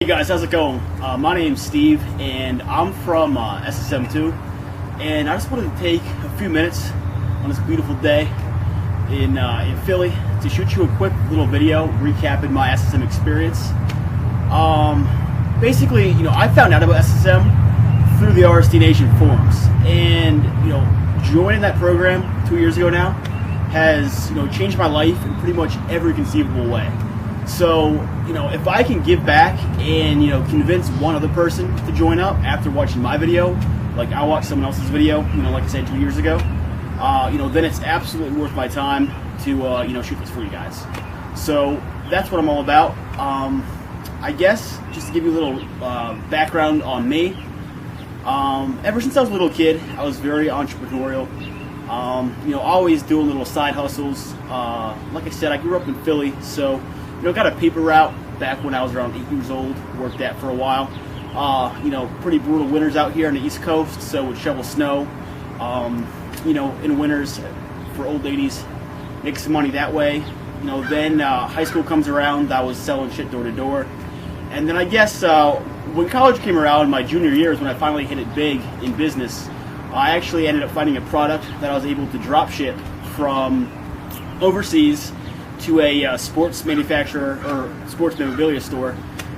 Hey guys, how's it going? My name's Steve, and I'm from SSM 2, and I just wanted to take a few minutes on this beautiful day in Philly to shoot you a quick little video recapping my SSM experience. Basically, I found out about SSM through the RST Nation forums, and joining that program 2 years ago now has changed my life in pretty much every conceivable way. So, if I can give back and, convince one other person to join up after watching my video, like I watched someone else's video, like I said 2 years ago, then it's absolutely worth my time to, shoot this for you guys. So, that's what I'm all about. I guess, just to give you a little background on me, ever since I was a little kid, I was very entrepreneurial. Always doing little side hustles. Like I said, I grew up in Philly, so got a paper route back when I was around 8 years old. Worked that for a while. Pretty brutal winters out here on the East Coast, so would shovel snow. In winters for old ladies, make some money that way. Then high school comes around. I was selling shit door to door, and then I guess when college came around, my junior year is when I finally hit it big in business. I actually ended up finding a product that I was able to drop ship from overseas to a sports manufacturer or sports memorabilia store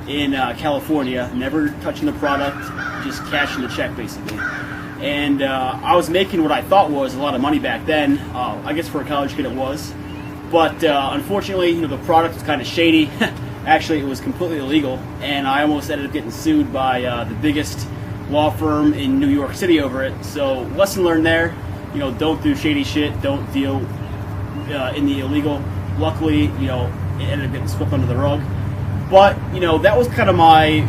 in California, never touching the product, just cashing the check basically. And I was making what I thought was a lot of money back then. I guess for a college kid it was. But unfortunately, the product was kind of shady. Actually, it was completely illegal, and I almost ended up getting sued by the biggest law firm in New York City over it. So lesson learned there, don't do shady shit, don't deal in the illegal. Luckily, it ended up getting swept under the rug. But, that was kind of my,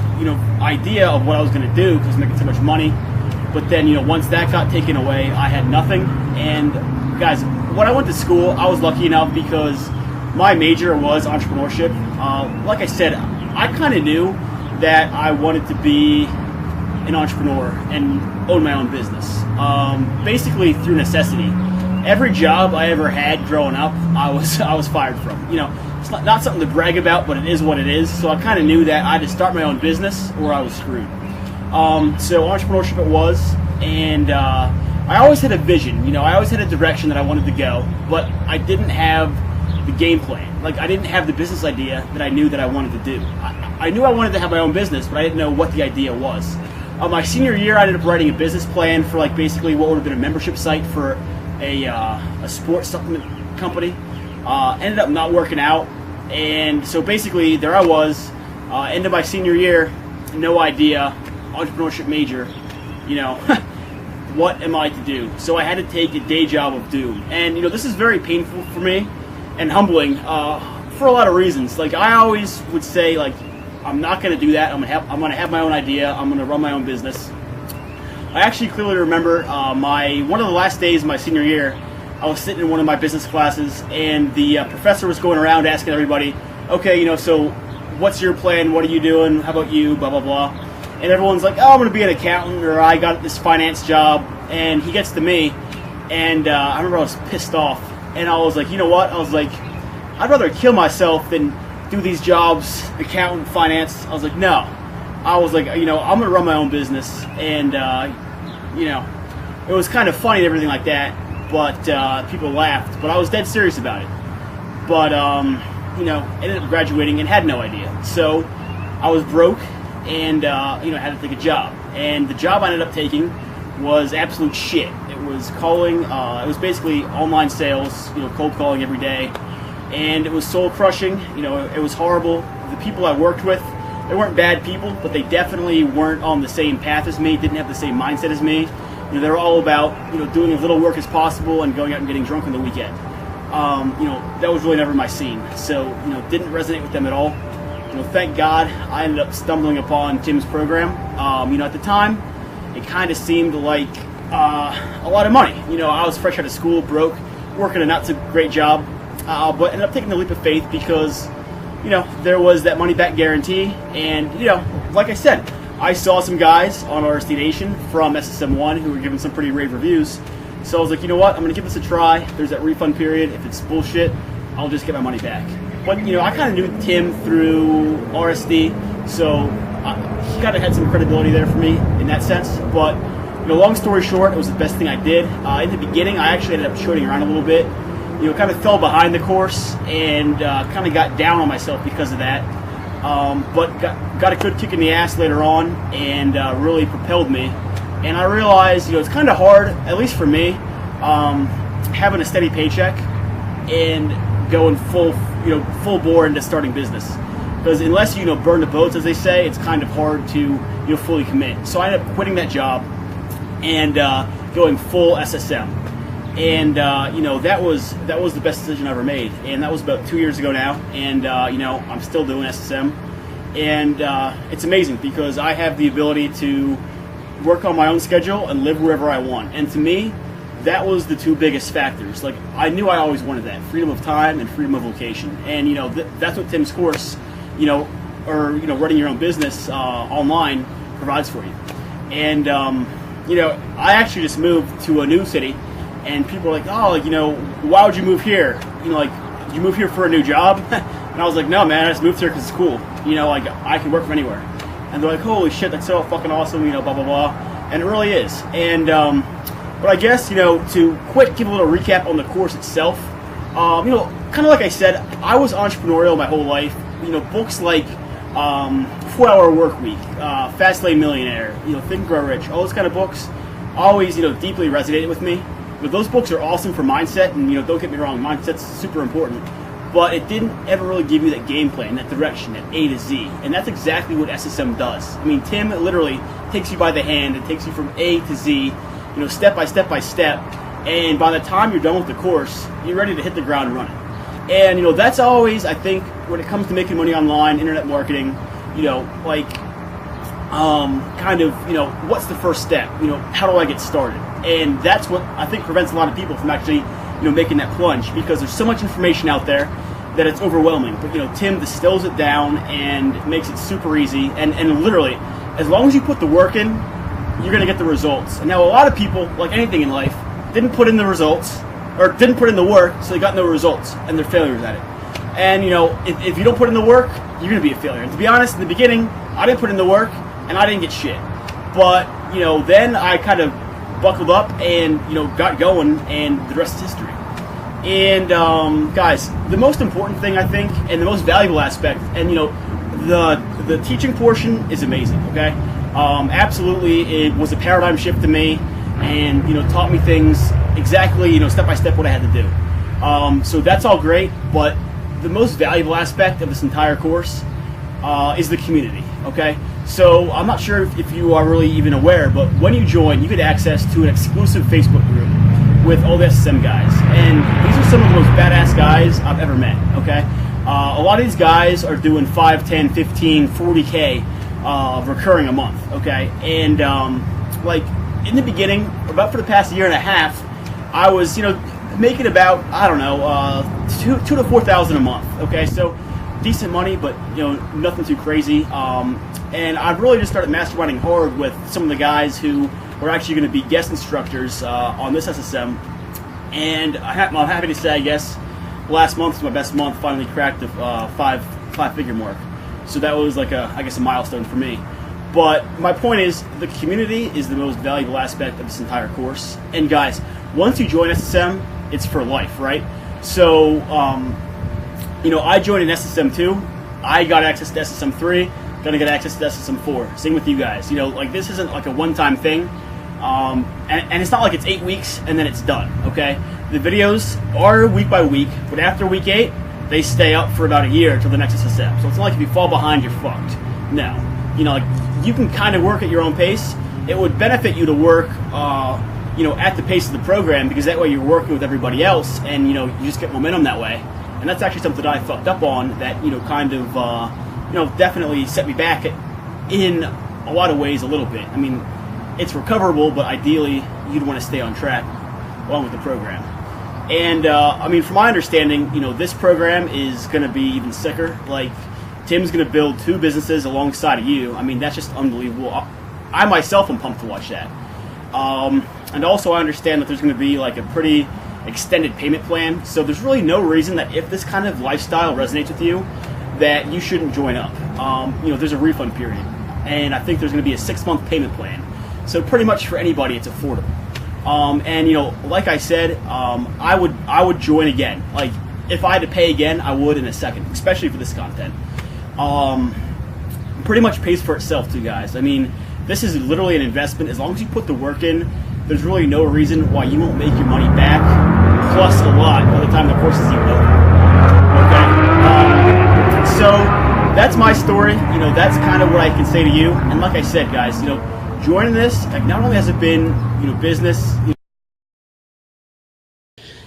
idea of what I was going to do because I was making so much money. But then, once that got taken away, I had nothing. And, guys, when I went to school, I was lucky enough because my major was entrepreneurship. Like I said, I kind of knew that I wanted to be an entrepreneur and own my own business. Basically through necessity. Every job I ever had growing up, I was fired from. It's not something to brag about, but it is what it is. So I kind of knew that I had to start my own business or I was screwed. So entrepreneurship it was, and I always had a vision. I always had a direction that I wanted to go, but I didn't have the game plan. Like I didn't have the business idea that I knew that I wanted to do. I knew I wanted to have my own business, but I didn't know what the idea was. My senior year, I ended up writing a business plan for basically what would have been a membership site for a sports supplement company. Ended up not working out, and so basically there I was, end of my senior year, no idea, entrepreneurship major, what am I to do? So I had to take a day job of doom, and this is very painful for me and humbling for a lot of reasons. Like I always would say, I'm not going to do that. I'm going to have my own idea. I'm going to run my own business. I actually clearly remember one of the last days of my senior year, I was sitting in one of my business classes, and the professor was going around asking everybody, okay, so what's your plan? What are you doing? How about you? Blah, blah, blah. And everyone's like, oh, I'm going to be an accountant, or I got this finance job. And he gets to me, and I remember I was pissed off. And I was like, you know what? I was like, I'd rather kill myself than do these jobs, accountant, finance. I was like, no. I was like, I'm going to run my own business. And, it was kind of funny and everything like that. But people laughed. But I was dead serious about it. But, ended up graduating and had no idea. So I was broke and, had to take a job. And the job I ended up taking was absolute shit. It was calling, it was basically online sales, cold calling every day. And it was soul crushing. It was horrible. The people I worked with, they weren't bad people, but they definitely weren't on the same path as me, didn't have the same mindset as me. They were all about, doing as little work as possible and going out and getting drunk on the weekend. That was really never my scene. So, didn't resonate with them at all. Thank God I ended up stumbling upon Tim's program. At the time, it kind of seemed like a lot of money. I was fresh out of school, broke, working a not so great job, but ended up taking the leap of faith because, there was that money back guarantee. And, like I said, I saw some guys on RST Nation from SSM1 who were giving some pretty rave reviews. So I was like, you know what, I'm going to give this a try. There's that refund period. If it's bullshit, I'll just get my money back. But I kind of knew Tim through RSD, so he kind of had some credibility there for me in that sense. But long story short, it was the best thing I did. In the beginning, I actually ended up shorting around a little bit. Kind of fell behind the course and kind of got down on myself because of that. But got a good kick in the ass later on, and really propelled me. And I realized, it's kind of hard, at least for me, having a steady paycheck and going full bore into starting business. Because unless you burn the boats, as they say, it's kind of hard to fully commit. So I ended up quitting that job and going full SSM. And that was the best decision I ever made. And that was about 2 years ago now. And I'm still doing SSM. And it's amazing because I have the ability to work on my own schedule and live wherever I want. And to me, that was the two biggest factors. Like, I knew I always wanted that, freedom of time and freedom of location. And that's what Tim's course, or running your own business online provides for you. And I actually just moved to a new city, and people are like, oh, why would you move here? Did you move here for a new job? And I was like, no, man, I just moved here because it's cool. I can work from anywhere. And they're like, holy shit, that's so fucking awesome, blah, blah, blah. And it really is. And, but I guess, to give a little recap on the course itself, kind of like I said, I was entrepreneurial my whole life. Books like 4-Hour Work Week, Fast Lane Millionaire, Think and Grow Rich, all those kind of books always, deeply resonated with me. But those books are awesome for mindset, and, don't get me wrong, mindset's super important. But it didn't ever really give you that game plan, that direction, that A to Z. And that's exactly what SSM does. I mean, Tim literally takes you by the hand. It takes you from A to Z, step by step by step. And by the time you're done with the course, you're ready to hit the ground running. And, that's always, I think, when it comes to making money online, internet marketing, what's the first step? How do I get started? And that's what I think prevents a lot of people from actually making that plunge, because there's so much information out there that it's overwhelming. But Tim distills it down and makes it super easy. And literally, as long as you put the work in, you're going to get the results. And now a lot of people, like anything in life, didn't put in the results, or didn't put in the work, so they got no results, and they're failures at it. And if you don't put in the work, you're going to be a failure. And to be honest, in the beginning, I didn't put in the work, and I didn't get shit. But then I kind of buckled up and got going, and the rest is history. And guys, the most important thing, I think, and the most valuable aspect, and the teaching portion is amazing. Okay, absolutely, it was a paradigm shift to me, and taught me things exactly step by step what I had to do. So that's all great, but the most valuable aspect of this entire course is the community. Okay. So I'm not sure if you are really even aware, but when you join, you get access to an exclusive Facebook group with all the SSM guys. And these are some of the most badass guys I've ever met, okay? A lot of these guys are doing 5, 10, 15, 40K recurring a month, okay? And in the beginning, about for the past year and a half, I was, making about, I don't know, $2,000 to $4,000 a month, okay? So decent money, but nothing too crazy. And I've really just started masterminding hard with some of the guys who were actually going to be guest instructors on this SSM. And I'm happy to say, I guess, last month was my best month. Finally cracked the five-figure mark. So that was like a milestone for me. But my point is, the community is the most valuable aspect of this entire course. And guys, once you join SSM, it's for life, right? So, I joined in SSM 2. I got access to SSM 3. Gonna get access to SSM 4. Same with you guys. This isn't like a one-time thing. And it's not like it's 8 weeks and then it's done, okay? The videos are week by week, but after week 8, they stay up for about a year till the next SSM. So it's not like if you fall behind, you're fucked. No. You can kind of work at your own pace. It would benefit you to work, at the pace of the program, because that way you're working with everybody else, and, you just get momentum that way. And that's actually something that I fucked up on that, definitely set me back in a lot of ways a little bit. I mean, it's recoverable, but ideally you'd want to stay on track along with the program. And, from my understanding, this program is going to be even sicker. Like, Tim's going to build 2 businesses alongside of you. I mean, that's just unbelievable. I myself am pumped to watch that. And also I understand that there's going to be like a pretty extended payment plan. So there's really no reason that if this kind of lifestyle resonates with you, that you shouldn't join up. There's a refund period, and I think there's going to be a 6-month payment plan. So pretty much for anybody, it's affordable. Like I said, I would join again. Like if I had to pay again, I would in a second, especially for this content. Pretty much pays for itself too, guys. I mean, this is literally an investment. As long as you put the work in, there's really no reason why you won't make your money back, plus a lot by the time the course is even over. Okay? So that's my story. That's kind of what I can say to you. And like I said, guys, joining this, like, not only has it been, business.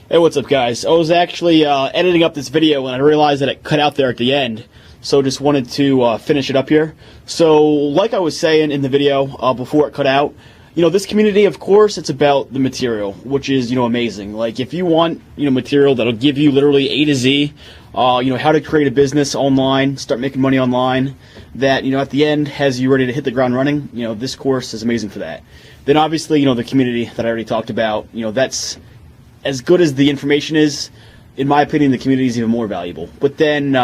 Hey, what's up, guys? I was actually editing up this video and I realized that it cut out there at the end. So just wanted to finish it up here. So like I was saying in the video before it cut out, this community, of course, it's about the material, which is, amazing. Like if you want, material that'll give you literally A to Z, how to create a business online, start making money online, that, at the end has you ready to hit the ground running, this course is amazing for that. Then obviously, the community that I already talked about, that's as good as the information is. In my opinion, the community is even more valuable. But then,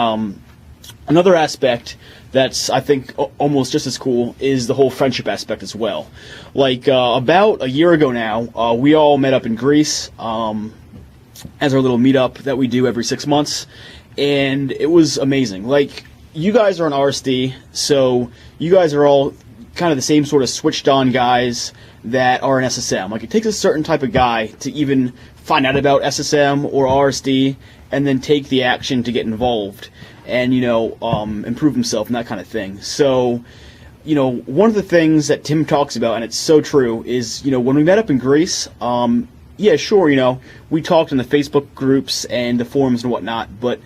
another aspect that's, I think, almost just as cool is the whole friendship aspect as well. Like, about a year ago now, we all met up in Greece as our little meetup that we do every 6 months, and it was amazing. Like, you guys are on RSD, so you guys are all kind of the same sort of switched-on guys that are in SSM. Like, it takes a certain type of guy to even find out about SSM or RSD and then take the action to get involved and, improve himself and that kind of thing. So, one of the things that Tim talks about, and it's so true, is, when we met up in Greece, yeah, sure, we talked in the Facebook groups and the forums and whatnot, but,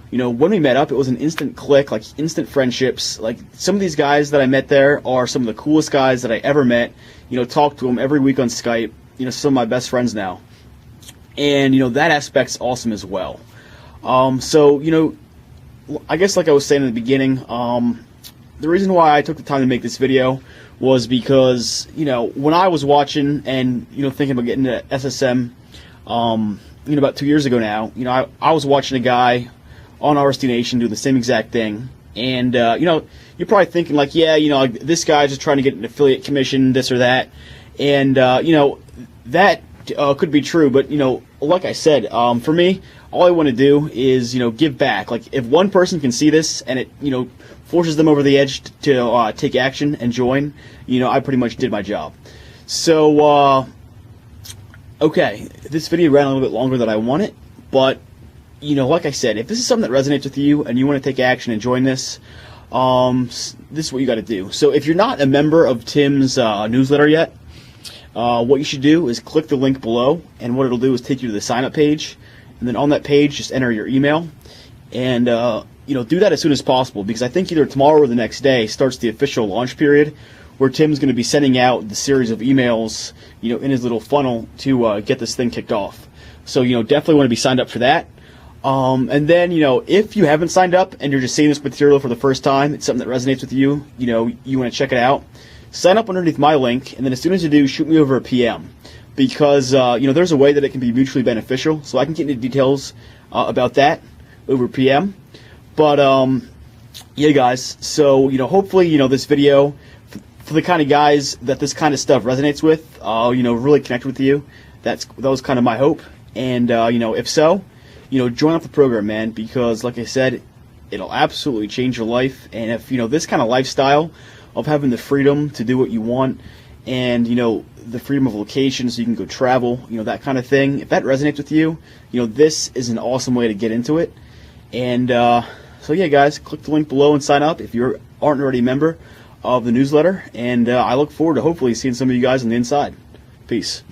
when we met up, it was an instant click, like instant friendships. Like, some of these guys that I met there are some of the coolest guys that I ever met. Talk to them every week on Skype, some of my best friends now. And, that aspect's awesome as well. So, I guess like I was saying in the beginning, the reason why I took the time to make this video was because, when I was watching and, thinking about getting into SSM, about 2 years ago now, I was watching a guy on RSD Nation do the same exact thing. And, you're probably thinking like, yeah, like, this guy's just trying to get an affiliate commission, this or that. And, that could be true, but, like I said, for me, all I want to do is, give back. Like, if one person can see this and it, forces them over the edge to take action and join, I pretty much did my job. So, okay, this video ran a little bit longer than I wanted, but, like I said, if this is something that resonates with you and you want to take action and join this, this is what you got to do. So if you're not a member of Tim's newsletter yet, what you should do is click the link below, and what it'll do is take you to the sign-up page, and then on that page, just enter your email, and do that as soon as possible, because I think either tomorrow or the next day starts the official launch period, where Tim's going to be sending out the series of emails, in his little funnel to get this thing kicked off. So, definitely want to be signed up for that. And then, if you haven't signed up and you're just seeing this material for the first time, it's something that resonates with you, you want to check it out, sign up underneath my link, and then as soon as you do, shoot me over a PM. Because, there's a way that it can be mutually beneficial, so I can get into details about that over PM. But, yeah, guys, so, hopefully, this video, for the kind of guys that this kind of stuff resonates with, really connect with you. That was kind of my hope. And, if so, join up the program, man, because, like I said, it'll absolutely change your life. And if, this kind of lifestyle of having the freedom to do what you want and, the freedom of location so you can go travel, that kind of thing, if that resonates with you, this is an awesome way to get into it. And so, yeah, guys, click the link below and sign up if you aren't already a member of the newsletter. And I look forward to hopefully seeing some of you guys on the inside. Peace.